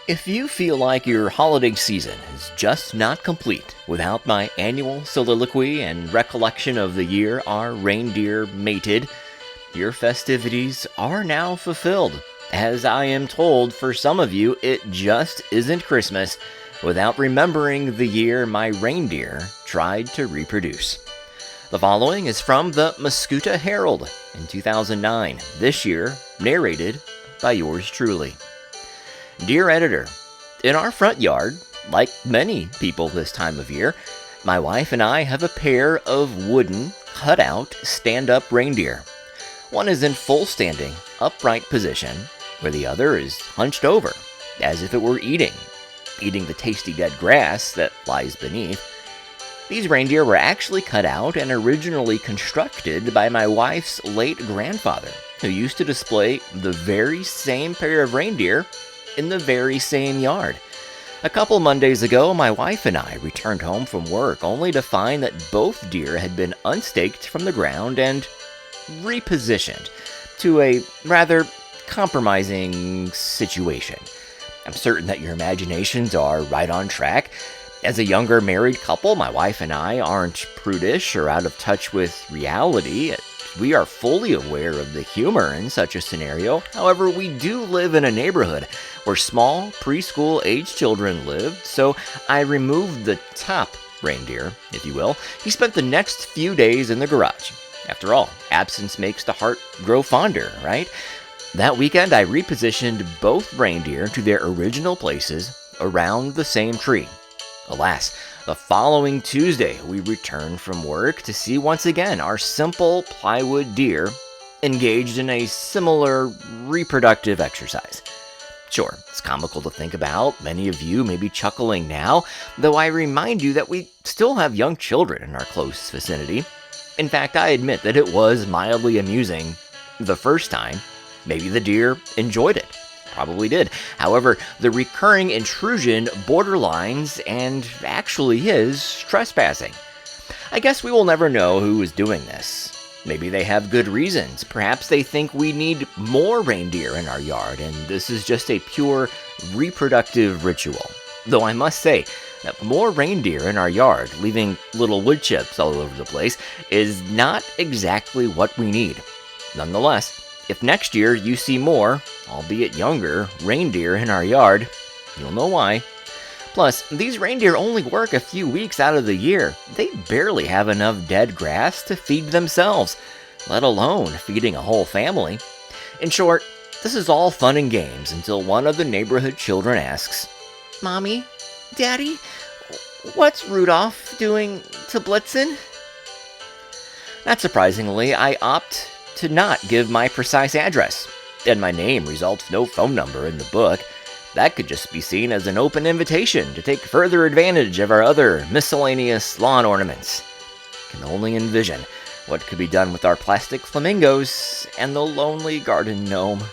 If you feel like your holiday season is just not complete without my annual soliloquy and recollection of the year our reindeer mated, your festivities are now fulfilled. As I am told, for some of you, it just isn't Christmas without remembering the year my reindeer tried to reproduce. The following is from the Muscuta Herald in 2009, this year narrated by yours truly. Dear editor, in our front yard, like many people this time of year, my wife and I have a pair of wooden, cut-out, stand-up reindeer. One is in full standing, upright position, where the other is hunched over, as if it were eating the tasty dead grass that lies beneath. These reindeer were actually cut out and originally constructed by my wife's late grandfather, who used to display the very same pair of reindeer in the very same yard. A couple Mondays ago, my wife and I returned home from work only to find that both deer had been unstaked from the ground and repositioned to a rather compromising situation. I'm certain that your imaginations are right on track. As a younger married couple, my wife and I aren't prudish or out of touch with reality. We are fully aware of the humor in such a scenario. However, we do live in a neighborhood where small preschool-age children lived, so I removed the top reindeer, if you will. He spent the next few days in the garage. After all, absence makes the heart grow fonder, right? That weekend, I repositioned both reindeer to their original places around the same tree. Alas, the following Tuesday, we returned from work to see once again our simple plywood deer engaged in a similar reproductive exercise. Sure, it's comical to think about. Many of you may be chuckling now, though I remind you that we still have young children in our close vicinity. In fact, I admit that it was mildly amusing the first time. Maybe the deer enjoyed it. Probably did. However, the recurring intrusion borderlines and actually is trespassing. I guess we will never know who is doing this. Maybe they have good reasons. Perhaps they think we need more reindeer in our yard, and this is just a pure reproductive ritual. Though I must say that more reindeer in our yard, leaving little wood chips all over the place, is not exactly what we need. Nonetheless, if next year you see more, albeit younger, reindeer in our yard, you'll know why. Plus, these reindeer only work a few weeks out of the year. They barely have enough dead grass to feed themselves, let alone feeding a whole family. In short, this is all fun and games until one of the neighborhood children asks, "Mommy, Daddy, what's Rudolph doing to Blitzen?" Not surprisingly, I opt to not give my precise address, and my name results no phone number in the book. That could just be seen as an open invitation to take further advantage of our other miscellaneous lawn ornaments. Can only envision what could be done with our plastic flamingos and the lonely garden gnome.